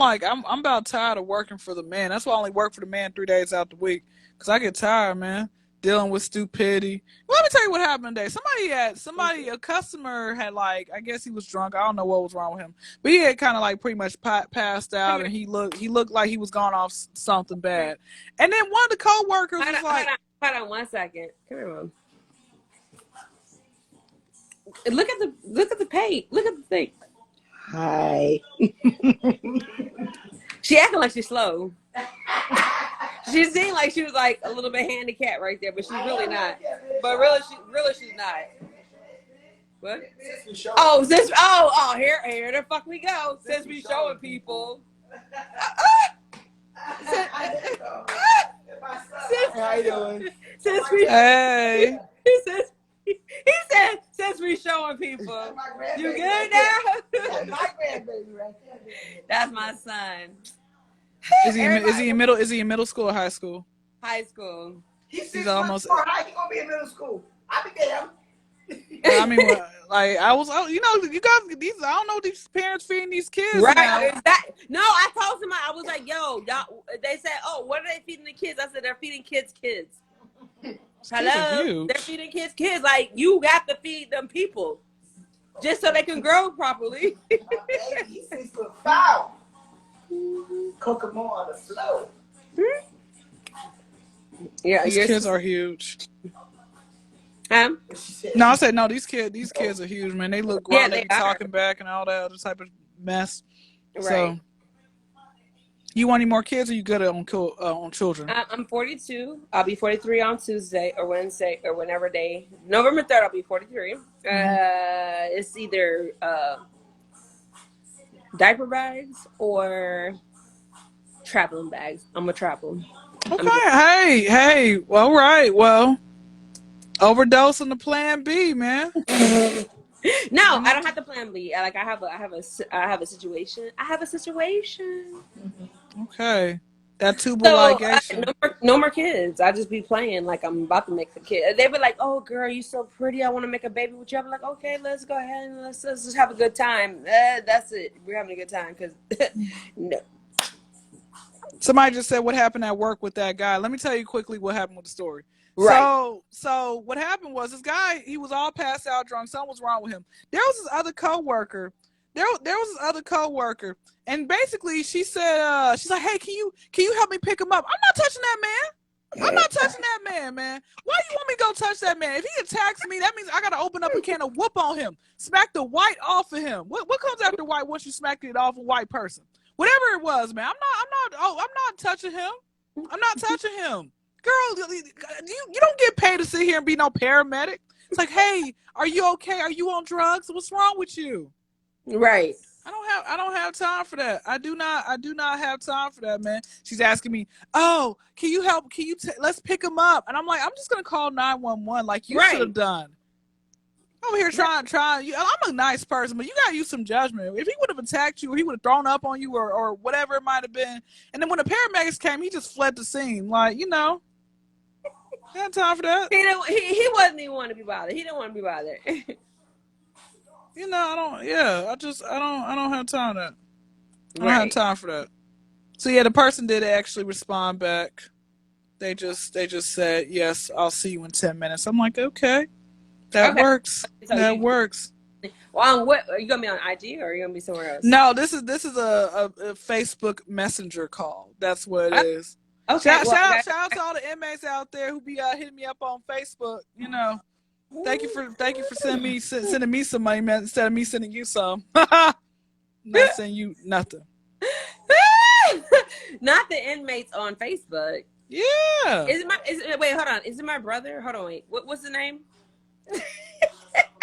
about tired of working for the man. That's why I only work for the man 3 days out the week because I get tired, man, dealing with stupidity. Well, let me tell you what happened today. A customer had like, I guess he was drunk. I don't know what was wrong with him, but he had kind of like pretty much passed out, and he looked like he was going off something bad. And then one of the coworkers was like, "Hold on 1 second. Come here, Mom. Look at the page. Look at the thing." Hi. She acting like she's slow. She seemed like she was like a little bit handicapped right there, but she's really not. But really she's not. What? Here the fuck we go. Since we showing people. How you doing? hey. He said, since we showing people. You good now? My grandbaby right there. That's my son. Is he in middle school or high school? High school. He's almost. How he gonna be in middle school? I be there. I mean, like you guys, these I don't know these parents feeding these kids. Right? Now. No, I told somebody I was like, yo, y'all. They said, oh, what are they feeding the kids? I said they're feeding kids. Hello, they're feeding kids. Like you have to feed them people, just so they can grow properly. He's 6 foot 5. Cook them more on the floor. Yeah, these kids are huge. No, I said no. These kids are huge, man. They look grown. They be talking back and all that other type of mess. Right. So, you want any more kids, or you good on children? I'm 42. I'll be 43 on Tuesday or Wednesday or whenever day. November 3rd, I'll be 43. It's either diaper bags or traveling bags. I'm gonna travel. Okay. Hey. Well, all right. Well, overdose on the plan B, man. No, I don't have the plan B. Like I have a situation. Okay. That tubal ligation. No more kids. I just be playing like I'm about to make a kid. They be like, "Oh, girl, you so pretty. I want to make a baby with you." I'm like, "Okay, let's go ahead and let's just have a good time." That's it. We're having a good time because no. Somebody just said what happened at work with that guy. Let me tell you quickly what happened with the story. Right. So what happened was this guy, he was all passed out drunk. Something was wrong with him. There was this other coworker. And basically she said, she's like, "Hey, can you help me pick him up?" I'm not touching that man. Man. Why do you want me to go touch that man? If he attacks me, that means I gotta open up a can of whoop on him. Smack the white off of him. What comes after white once you smack it off a white person? Whatever it was, man. I'm not touching him. I'm not touching him. Girl, you don't get paid to sit here and be no paramedic. It's like, hey, are you okay? Are you on drugs? What's wrong with you? Right. I don't have time for that. I do not have time for that, man. She's asking me, "Oh, can you help? Let's pick him up." And I'm like, I'm just gonna call 911 like you should have done. over here trying. I'm a nice person, but you gotta use some judgment. If he would have attacked you, or he would have thrown up on you, or whatever it might have been, and then when the paramedics came, he just fled the scene. Like, he had time for that. He wasn't even want to be bothered. He didn't want to be bothered. I don't. Yeah, I don't have time for that. I don't have time for that. So yeah, the person did actually respond back. They just said, yes, I'll see you in 10 minutes. I'm like, okay. That works. So that works. Well, what are you gonna be on IG or are you gonna be somewhere else? No, this is a Facebook Messenger call. That's what it is. Okay. Shout out to all the inmates out there who be hitting me up on Facebook. Thank you for sending me some money, man, instead of me sending you some. Not sending you nothing. Not the inmates on Facebook. Yeah. Wait, hold on. Is it my brother? Hold on, wait. What's the name?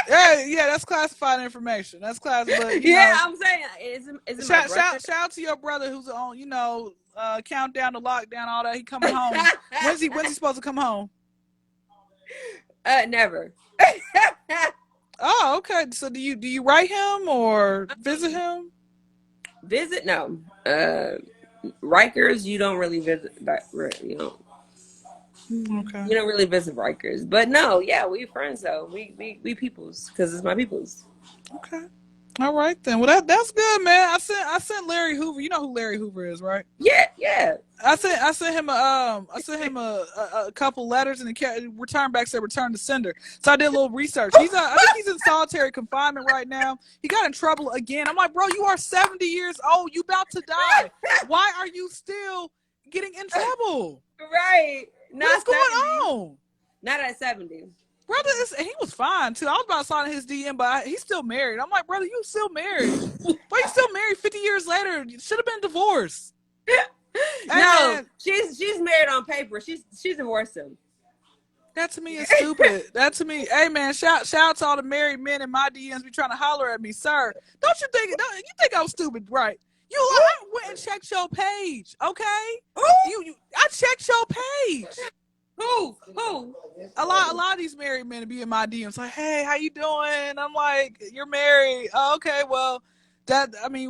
Yeah, that's classified information. That's classified. I'm saying, is it my brother? Shout out to your brother who's on, countdown to lockdown, all that. He coming home. When's he supposed to come home? Never. Oh, okay. So do you write him or visit him? Visit? No. Rikers, you don't really visit. Okay. You don't really visit Rikers, but no, yeah, we friends though. We peoples because it's my peoples. Okay. All right then. Well, that's good, man. I sent Larry Hoover. You know who Larry Hoover is, right? Yeah. I sent him a couple letters and the return back said return to sender. So I did a little research. I think he's in solitary confinement right now. He got in trouble again. I'm like, bro, you are 70 years old. You about to die. Why are you still getting in trouble? Right. What's going on? Not at 70. Brother, he was fine too. I was about to sign his DM, but he's still married. I'm like, brother, you still married? Why you still married 50 years later? You should have been divorced. No, she's married on paper. She's divorced him. That to me is stupid. That to me, hey man, shout out to all the married men in my DMs be trying to holler at me, sir. Don't you think I was stupid, right? I went and checked your page, okay? I checked your page. Who? A lot of these married men be in my DMs like, hey, how you doing? I'm like, you're married. Oh, okay, well,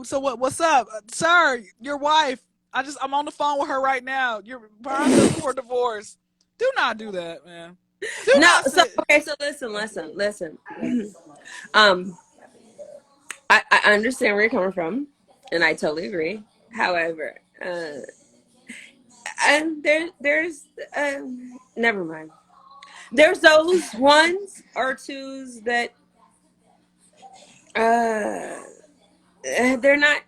so what's up? Sir, your wife, I'm on the phone with her right now. You're processed for divorce. Do not do that, man. So listen. I understand where you're coming from, and I totally agree. However, and there's never mind. There's those ones or twos that they're not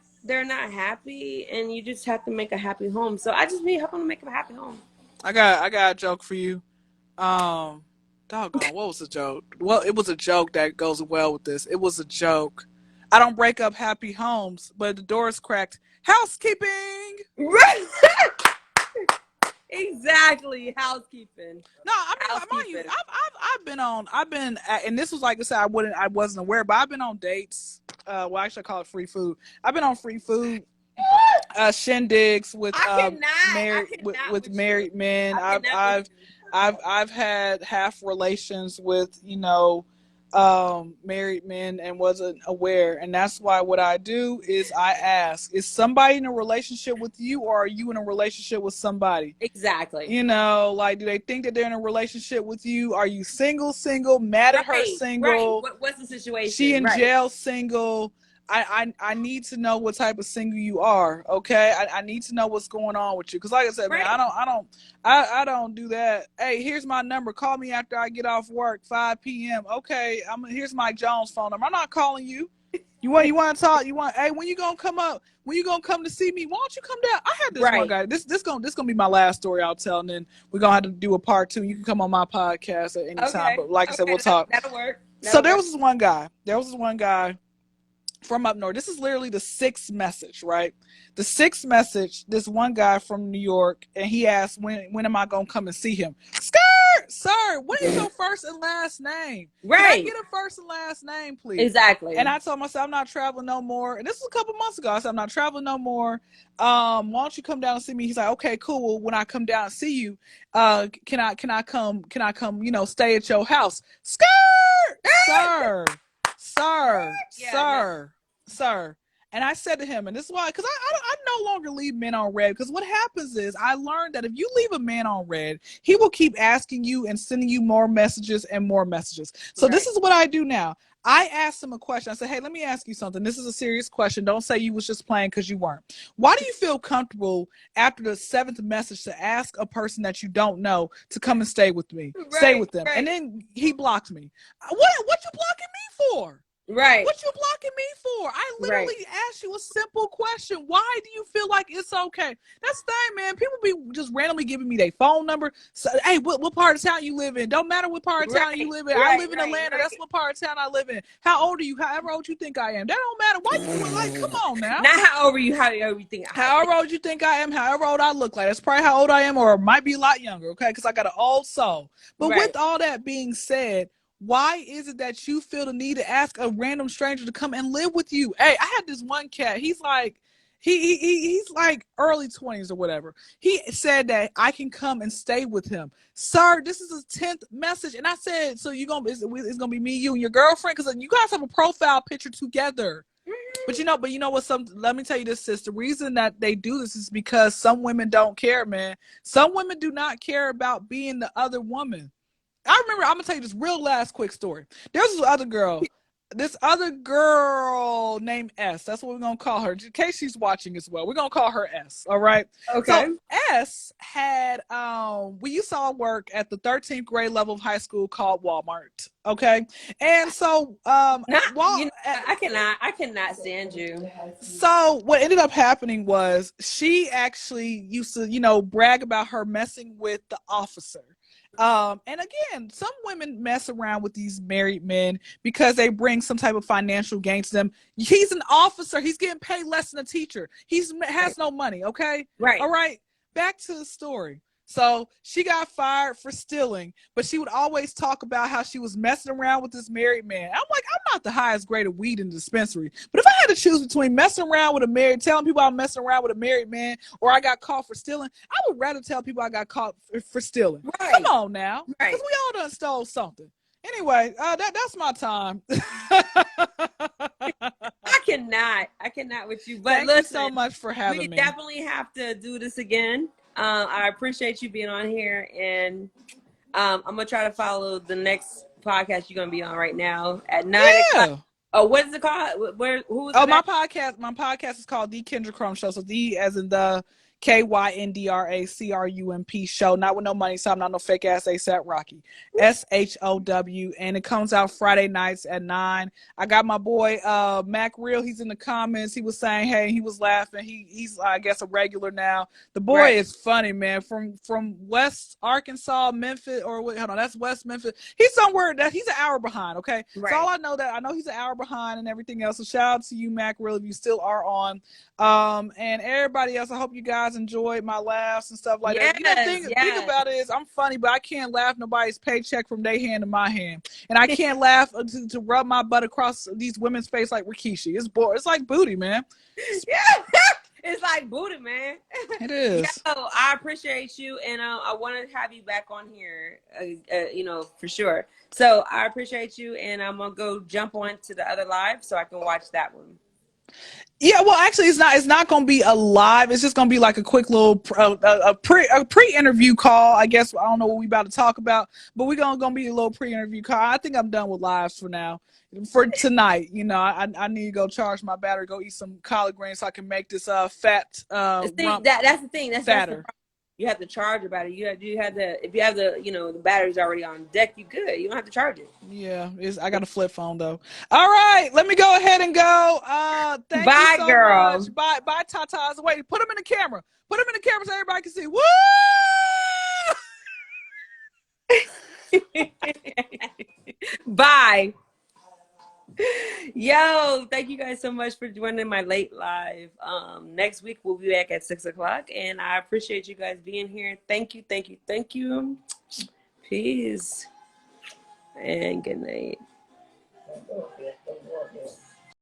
happy, and you just have to make a happy home. So I just need help to make a happy home. I got a joke for you. Doggone, what was the joke? Well, it was a joke that goes well with this. It was a joke. I don't break up happy homes, but the door is cracked. Housekeeping. Right. Exactly, housekeeping. No, I've been, and this was like I said, I wasn't aware, but I've been on dates. Well, actually, I call it free food. I've been on free food shindigs with married men. I've had half relations with married men and wasn't aware, and that's why what I do is I ask, is somebody in a relationship with you, or are you in a relationship with somebody? Exactly. Like, do they think that they're in a relationship with you? Are you single, mad at her, single? Right. What's the situation? She in jail, single. I need to know what type of single you are. Okay, I need to know what's going on with you, because like I said, man, I don't do that. Hey, here's my number. Call me after I get off work, 5 p.m. Okay, here's my Jones phone number. I'm not calling you. You want to talk? Hey, when you gonna come up? When you gonna come to see me? Why don't you come down? I had this one guy. This gonna be my last story I'll tell, and then we're gonna have to do a part 2. You can come on my podcast at any time. But like I said, we'll talk. That'll work. There was this one guy from up north. This is literally the 6th message, right? The 6th message, this one guy from New York, and he asked, when am I going to come and see him? Sir, what is your first and last name? Right. Can I get a first and last name, please? Exactly. And I told myself, I'm not traveling no more. And this was a couple months ago. I said, I'm not traveling no more. Why don't you come down and see me? He's like, okay, cool. Well, when I come down and see you, can I come, stay at your house? sir. And I said to him, and this is why, because I no longer leave men on red, because what happens is I learned that if you leave a man on red, he will keep asking you and sending you more messages and more messages. So this is what I do now. I asked him a question. I said, hey, let me ask you something. This is a serious question. Don't say you was just playing because you weren't. Why do you feel comfortable after the 7th message to ask a person that you don't know to come and stay with me? Stay with them. And then he blocked me. What you blocking me for? Right. What you blocking me for? I literally asked you a simple question. Why do you feel like it's okay? That's the thing, man. People be just randomly giving me their phone number. So, hey, what part of town you live in? Don't matter what part of town you live in. I live in Atlanta. That's what part of town I live in. How old are you? However old you think I am. That don't matter. Why you like? Come on now. Not how old are you? However you think. However old you think I am. However old I look like. That's probably how old I am, or might be a lot younger. Okay, because I got an old soul. But with all that being said, why is it that you feel the need to ask a random stranger to come and live with you? Hey, I had this one cat. He's like, he's like early 20s or whatever. He said that I can come and stay with him. Sir, this is his 10th message. And I said, so it's gonna be me, you, and your girlfriend? Because you guys have a profile picture together. But you know what? Let me tell you this, sis. The reason that they do this is because some women don't care, man. Some women do not care about being the other woman. I remember, I'm gonna tell you this real last quick story. There's this other girl named S. That's what we're gonna call her, in case she's watching as well. We're gonna call her S. All right. Okay. So S had we used to all work at the 13th grade level of high school called Walmart. Okay. And so I cannot stand you. So what ended up happening was she actually used to, brag about her messing with the officer. And again, some women mess around with these married men because they bring some type of financial gain to them. He's an officer. He's getting paid less than a teacher. He has no money. Okay. Right. All right. Back to the story. So she got fired for stealing, but she would always talk about how she was messing around with this married man. I'm like, I'm not the highest grade of weed in the dispensary, but if I had to choose between messing around with telling people I'm messing around with a married man, or I got caught for stealing, I would rather tell people I got caught for stealing. Right. Come on now, because we all done stole something. Anyway, that's my time. I cannot with you. But Thank you so much for having me. We definitely have to do this again. I appreciate you being on here, and I'm gonna try to follow the next podcast you're gonna be on right now at 9 o'clock. Oh, what is it called? Who is it? My podcast is called The Kyndra Crump Show. So D as in the KYNDRACRUMP show, not with no money, so I'm not no fake ass ASAP Rocky. SHOW, and it comes out Friday nights at 9. I got my boy Mac Real. He's in the comments. He was saying, hey, he was laughing. He's I guess a regular now. The boy is funny, man. From West Arkansas, Memphis, or hold on, that's West Memphis. He's somewhere that he's an hour behind. Okay, so all I know he's an hour behind and everything else. So shout out to you, Mac Real, if you still are on. And everybody else, I hope you guys enjoyed my laughs and stuff like that. Think about it is I'm funny, but I can't laugh nobody's paycheck from their hand to my hand, and I can't laugh to rub my butt across these women's face like Rikishi. It's like booty, man. It's like booty, man. It is. I appreciate you, and I want to have you back on here, for sure. So I appreciate you, and I'm gonna go jump on to the other live so I can watch that one. Yeah, well, actually, it's not going to be a live. It's just going to be like a quick little pre-interview call. I guess I don't know what we about to talk about, but we're going to be a little pre-interview call. I think I'm done with lives for now. For tonight, I need to go charge my battery, go eat some collard greens so I can make this fat. That's the thing. That's fatter. You have to charge about it. If you have the battery's already on deck, you good. You don't have to charge it. Yeah, I got a flip phone though. All right, let me go ahead and go. Thank you so girl. Much. Bye, tatas. Wait, put them in the camera. Put them in the camera so everybody can see. Woo! Bye. Yo, thank you guys so much for joining my late live. Next week we'll be back at 6 o'clock, and I appreciate you guys being here. Thank you. Peace and good night.